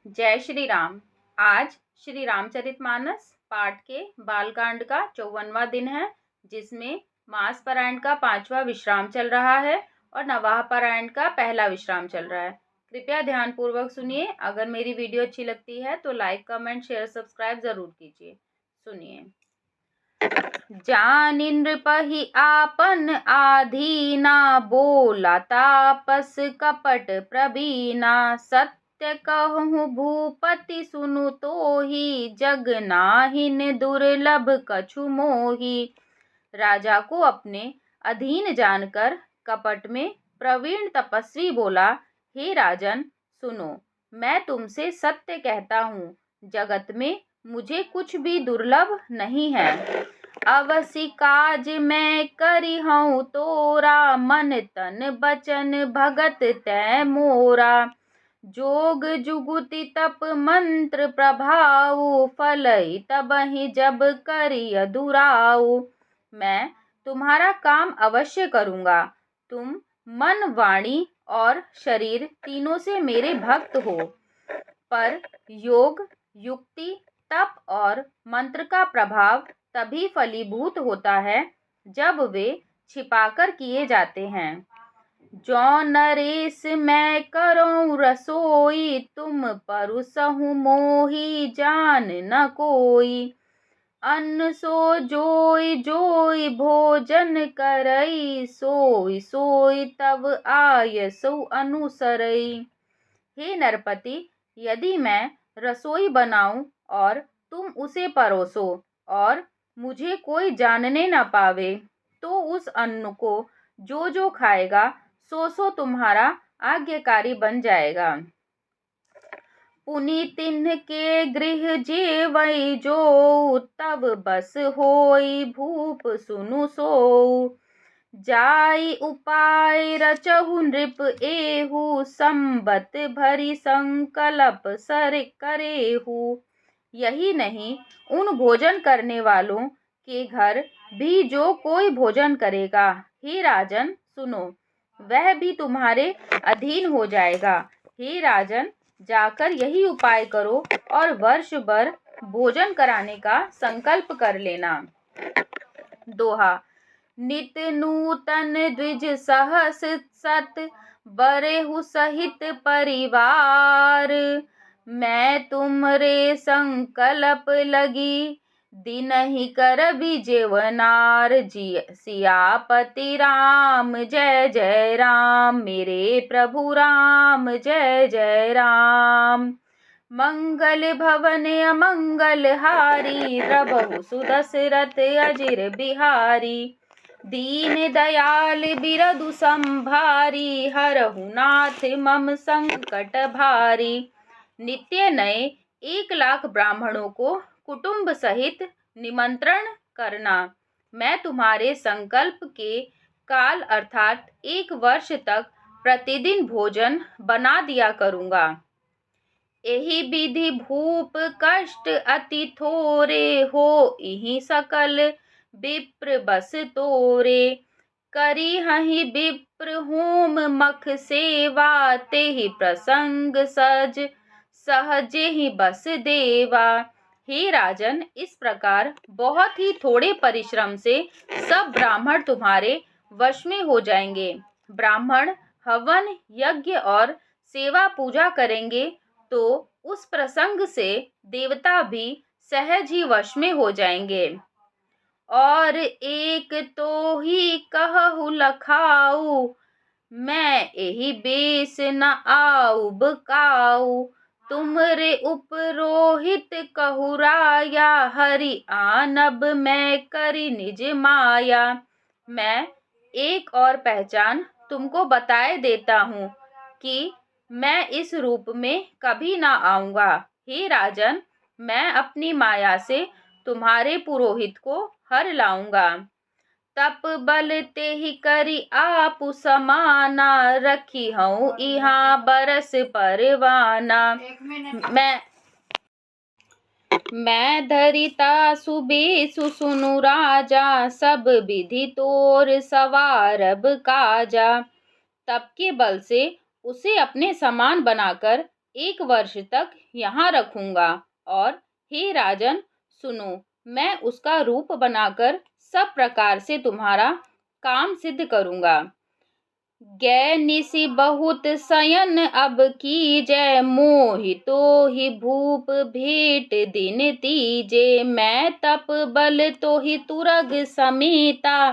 जय श्री राम। आज श्री रामचरितमानस पाठ के बालकांड का 54वां दिन है, जिसमें मास पारायण का 5वां विश्राम चल रहा है और नवाह पारायण का पहला विश्राम चल रहा है। कृपया ध्यान पूर्वक सुनिए। अगर मेरी वीडियो अच्छी लगती है तो लाइक, कमेंट, शेयर, सब्सक्राइब जरूर कीजिए। सुनिए। जानि नृपहि आपन आधीना, बोला तापस कपट प्रवीणा। सत्य कहूँ भूपति सुनु तोहि, जग नाहिन दुर्लभ कछु मोहि। राजा को अपने अधीन जानकर कपट में प्रवीण तपस्वी बोला, हे राजन सुनो, मैं तुमसे सत्य कहता हूँ, जगत में मुझे कुछ भी दुर्लभ नहीं है। अवसि काज मैं करी हूँ तोरा, मन तन बचन भगत तै मोरा। जोग जुगुति तप मंत्र प्रभाऊ, फलई तबहि जब करी अधुराऊ। मैं तुम्हारा काम अवश्य करूँगा। तुम मन, वाणी और शरीर तीनों से मेरे भक्त हो, पर योग, युक्ति, तप और मंत्र का प्रभाव तभी फलीभूत होता है जब वे छिपाकर किए जाते हैं। जो नरेश मैं करूँ रसोई, तुम परुसहु मोहि जान न कोई। अन्न सो जोई जोई भोजन करई, सोई सोई तब आयसु अनुसरई। हे नरपति, यदि मैं रसोई बनाऊं और तुम उसे परोसो और मुझे कोई जानने न पावे, तो उस अन्न को जो जो खाएगा सो तुम्हारा आज्ञाकारी बन जाएगा। पुनि तिन्ह के गृह जेवै जो, तब बस होई भूप सुनु सोऊ। जाई उपाय रचहु नृप एहू, संबत भरी संकल्प सर करेहू। यही नहीं, उन भोजन करने वालों के घर भी जो कोई भोजन करेगा, हे राजन सुनो, वह भी तुम्हारे अधीन हो जाएगा। हे राजन, जाकर यही उपाय करो और वर्ष भर भोजन कराने का संकल्प कर लेना। दोहा। नित नूतन द्विज सहस सत, बरेहु सहित परिवार। मैं तुमरे संकल्प लगी, दिनहि करबि जेवनार। सियापति राम जय जय राम, मेरे प्रभु राम जय जय राम। मंगल भवन अमंगल हारी, प्रभु सुदशरथ अजिर बिहारी। दीन दयाल बिरदु संभारी, हरहु नाथ मम संकट भारी। नित्य नए 1 लाख ब्राह्मणों को कुटुंब सहित निमंत्रण करना। मैं तुम्हारे संकल्प के काल अर्थात 1 वर्ष तक प्रतिदिन भोजन बना दिया करूँगा। एहि विधि भूप कष्ट अति थोरे, हो इहि सकल विप्र बस तोरे। करी हहि विप्र होम मख सेवा, तेहि प्रसंग सज सहजे ही बस देवा। हे राजन, इस प्रकार बहुत ही थोड़े परिश्रम से सब ब्राह्मण तुम्हारे वश में हो जाएंगे। ब्राह्मण हवन, यज्ञ और सेवा पूजा करेंगे तो उस प्रसंग से देवता भी सहज ही वश में हो जाएंगे। और एक तो ही कहु लखाऊ, मैं एहि बेस न आऊ बकाऊ। तुमरे उपरोहित कहु राया, हरि आनब मैं करी निज माया। मैं एक और पहचान तुमको बताए देता हूँ कि मैं इस रूप में कभी ना आऊँगा। हे राजन, मैं अपनी माया से तुम्हारे पुरोहित को हर लाऊंगा। तप बल तेहि करी आपु समाना, रखी हूँ इहाँ बरस परवाना। मैं धरिता सुबेसु सुनु राजा, सब विधि तोर सवारब काजा। तप के बल से उसे अपने समान बनाकर 1 वर्ष तक यहाँ रखूंगा। और हे राजन, सुनो, मैं उसका रूप बनाकर सब प्रकार से तुम्हारा काम सिद्ध करूंगा। गै निसि बहुत शयन अब कीजै, मोहितो ही भूप भेंट दिन तीजे। मैं तप बल तो ही तुरग समेता,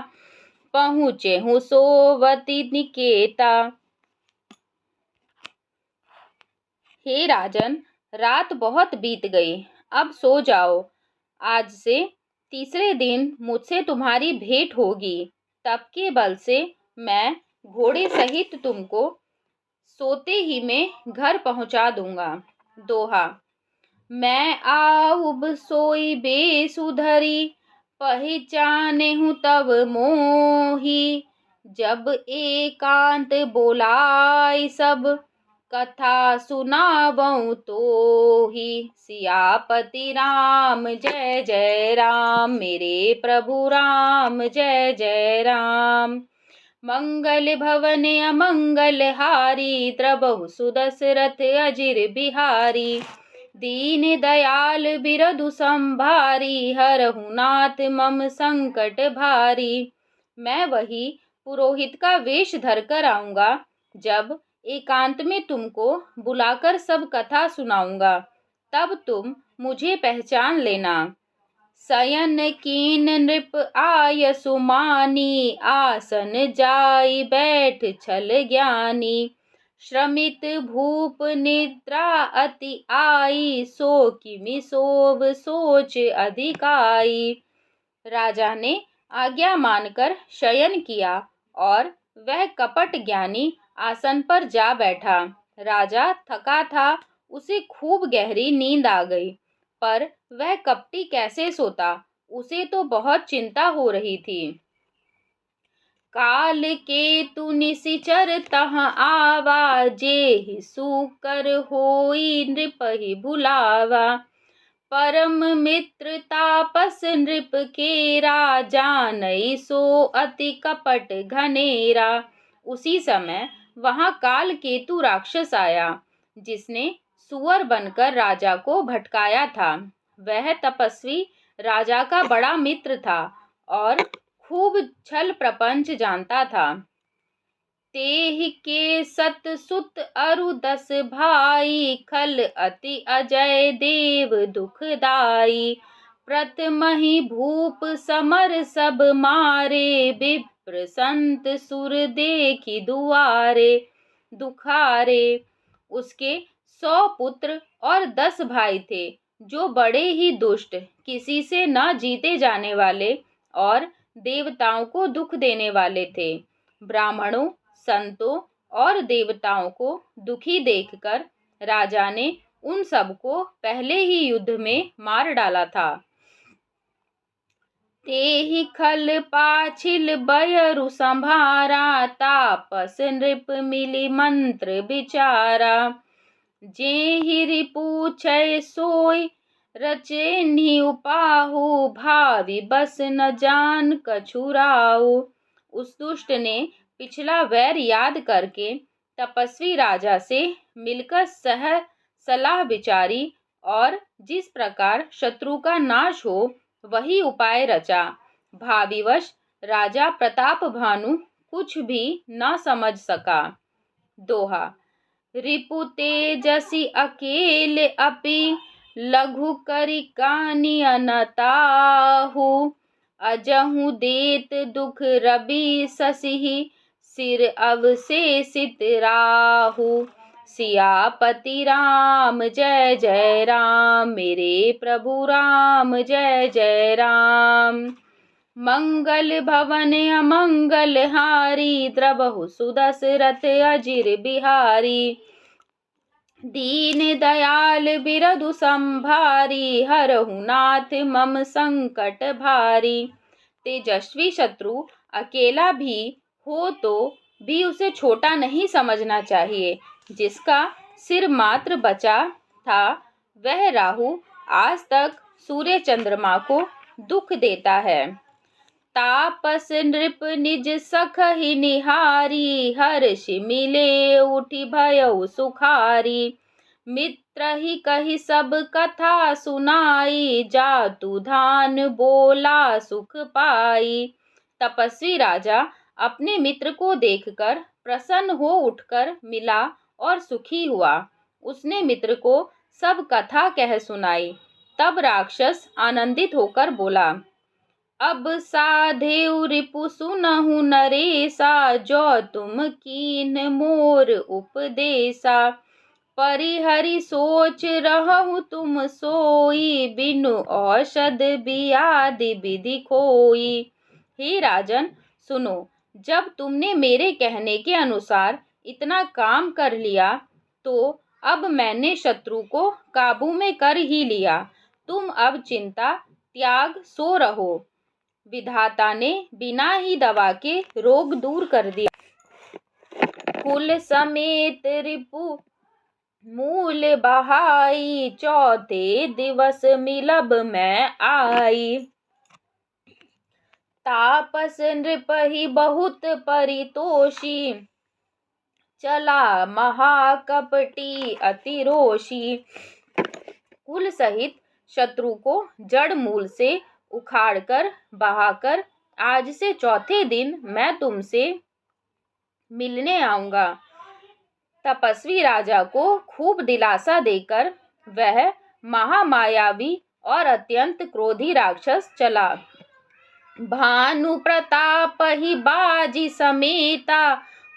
पहुँचे हूँ सोवती निकेता। हे राजन, रात बहुत बीत गई, अब सो जाओ। आज से तीसरे दिन मुझसे तुम्हारी भेंट होगी। तप के बल से मैं घोड़े सहित तुमको सोते ही में घर पहुंचा दूंगा। दोहा। मैं आउब सोई बेसुधरी, पहचाने हूँ तब मोही। जब एकांत बोलाई सब, कथा सुनावऊँ तो ही। सियापति राम जय जय राम, मेरे प्रभु राम जय जय राम। मंगल भवन अमंगल हारी, द्रबहु सुदशरथ अजिर बिहारी। दीन दयाल बिरधु संभारी, हरहु नाथ मम संकट भारी। मैं वही पुरोहित का वेश धरकर आऊंगा, जब एकांत में तुमको बुलाकर सब कथा सुनाऊंगा, तब तुम मुझे पहचान लेना। शयन कीन नृप आय सुमानी, आसन जाई बैठ छल ज्ञानी। श्रमित भूप निद्रा अति आई, सो किमि सोव सोच अधिकाई। राजा ने आज्ञा मानकर शयन किया और वह कपट ज्ञानी आसन पर जा बैठा। राजा थका था, उसे खूब गहरी नींद आ गई, पर वह कपटी कैसे सोता, उसे तो बहुत चिंता हो रही थी। काल केतु निशिचर तह आवा, जेहि सूकर होई नृपहि भुलावा। परम मित्र तापस नृप केरा, जानई सो अति कपट घनेरा। उसी समय वहां काल केतु राक्षस आया, जिसने सुअर बनकर राजा को भटकाया था। वह तपस्वी राजा का बड़ा मित्र था और खूब छल प्रपंच जानता था। तेहि के सत सुत अरु 10 भाई, खल अति अजय देव दुखदाई। प्रथमहि भूप समर सब मारे, विप्र संत सुर देखी दुखारे। उसके 100 पुत्र और 10 भाई थे, जो बड़े ही दुष्ट, किसी से न जीते जाने वाले और देवताओं को दुख देने वाले थे। ब्राह्मणों, संतों और देवताओं को दुखी देखकर राजा ने उन सबको पहले ही युद्ध में मार डाला था। तेहि खल पाछिल बयरु संभारा, तापस नृप मिली मंत्र विचारा। जेहि रिपु छय सोई रचेन्हि उपाहु, भावी बस न जान कछुराऊ। उस दुष्ट ने पिछला वैर याद करके तपस्वी राजा से मिलकर सलाह विचारी और जिस प्रकार शत्रु का नाश हो वही उपाय रचा। भाविवश राजा प्रताप भानु कुछ भी न समझ सका। दोहा। रिपु तेजसी अकेले अपि, लघु करि कानि अनताहु। अजहु देत दुख रवि शशिहि, सिर अवशेषित राहु। सियापति राम जय जय राम, मेरे प्रभु राम जय जय राम। मंगल भवन अमंगल हारी, द्रबहु सुदशरथ अजिर बिहारी। दीन दयाल बिरधु संभारी, हरहु नाथ मम संकट भारी। तेजस्वी शत्रु अकेला भी हो तो भी उसे छोटा नहीं समझना चाहिए। जिसका सिर मात्र बचा था, वह राहु आज तक सूर्य चंद्रमा को दुख देता है। तापस नृप निज सखहि निहारी, हर्षि मिले उठि भयउ सुखारी। मित्र ही कही सब कथा सुनाई, जातु धान बोला सुख पाई। तपस्वी राजा अपने मित्र को देखकर प्रसन्न हो उठकर मिला और सुखी हुआ। उसने मित्र को सब कथा कह सुनाई। तब राक्षस आनंदित होकर बोला, अब साधेउ रिपु सुनहु नरेसा, जो तुम कीन मोर उपदेसा। परिहरि सोच रहु तुम सोई, बिनु औषध बियादि विधि खोई। हे राजन, सुनो, जब तुमने मेरे कहने के अनुसार इतना काम कर लिया तो अब मैंने शत्रु को काबू में कर ही लिया। तुम अब चिंता त्याग सो रहो। विधाता ने बिना ही दवा के रोग दूर कर दिया। कुल समेत रिपु मूल बहाई, चौथे दिवस मिलब मैं आई। तापस नृपहि बहुत परितोषी, चला महाकपटी अति रोषी। कुल सहित शत्रु को जड़ मूल से उखाड़कर बहाकर आज से चौथे दिन मैं तुमसे मिलने आऊंगा। तपस्वी राजा को खूब दिलासा देकर वह महामायावी और अत्यंत क्रोधी राक्षस चला। भानु प्रताप ही बाजी समेता,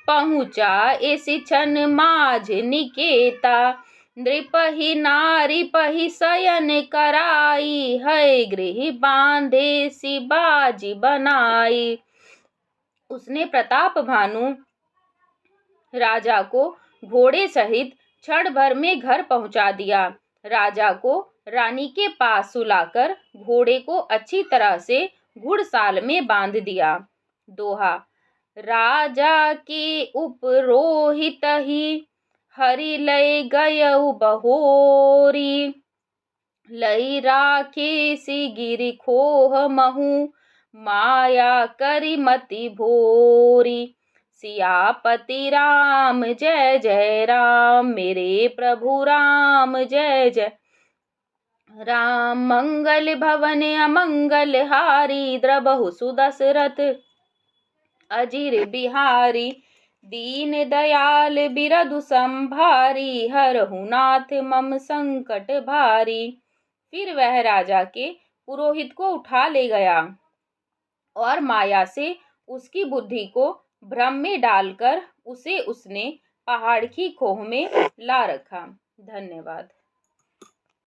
पहुँचा इस क्षण माझ निकेता। नृपहि नारी पहि शयन कराई, है गृह बांधे सी बाजी बनाई। उसने प्रताप भानु राजा को घोड़े सहित क्षण भर में घर पहुंचा दिया। राजा को रानी के पास सुलाकर घोड़े को अच्छी तरह से घुड़साल में बांध दिया। दोहा। राजा के उपरोहित ही, हरि लय गयउ बहोरी। लई राखे सी गिरि खोह महु, माया करि मति भोरी। सियापति राम जय जय राम, मेरे प्रभु राम जय जय राम। मंगल भवन अमंगल हारी, द्रबहु सुदशरथ अजिर बिहारी। दीन दयाल बिरधु संभारी, हरहु नाथ मम संकट भारी। फिर वह राजा के पुरोहित को उठा ले गया और माया से उसकी बुद्धि को भ्रम में डालकर उसे उसने पहाड़ की खोह में ला रखा। धन्यवाद।